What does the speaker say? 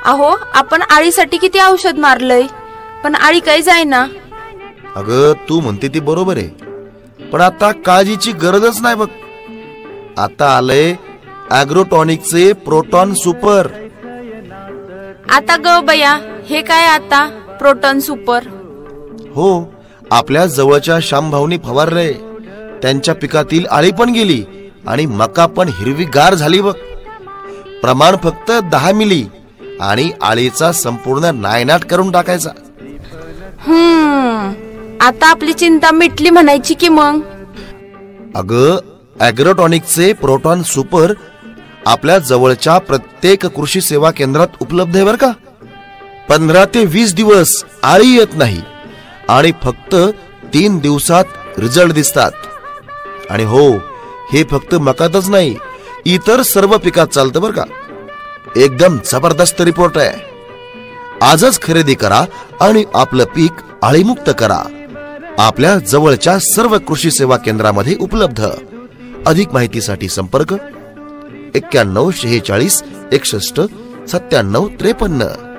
अहो आपण आळीसाठी किती औषध मारलंय पण आळी काही जाईना. अगं तू म्हणते ती बरोबर आहे, पण आता काळजीची गरजच नाही बघ. आता आलंय ॲग्रोटॉनिकचे प्रोटॉन सुपर. आता ग बया हे काय आता प्रोटॉन सुपर? हो, आपल्या जवळच्या श्यामभाऊनी फवारलंय. त्यांच्या पिकातील आळी पण गेली आणि मका पण हिरवीगार झाली बघ. प्रमाण फक्त 10 मिली आणि आळीचा संपूर्ण नायनाट करून टाकायचा. आता आपली चिंता मिटली म्हणायची की मग. अगं ॲग्रोटॉनिकचे प्रोटॉन सुपर आपल्या जवळच्या प्रत्येक कृषी सेवा केंद्रात उपलब्ध आहे बर का. 15 ते 20 दिवस आळी येत नाही आणि फक्त 3 दिवसात रिझल्ट दिसतात. आणि हो, हे फक्त मकातच नाही, इतर सर्व पिकात चालतं बर का. एकदम जबरदस्त रिपोर्ट आहे. आजच खरेदी करा आणि आपलं पीक आळीमुक्त करा. आपल्या जवळच्या सर्व कृषी सेवा केंद्रामध्ये उपलब्ध. अधिक माहितीसाठी संपर्क 91 46 61 97 53.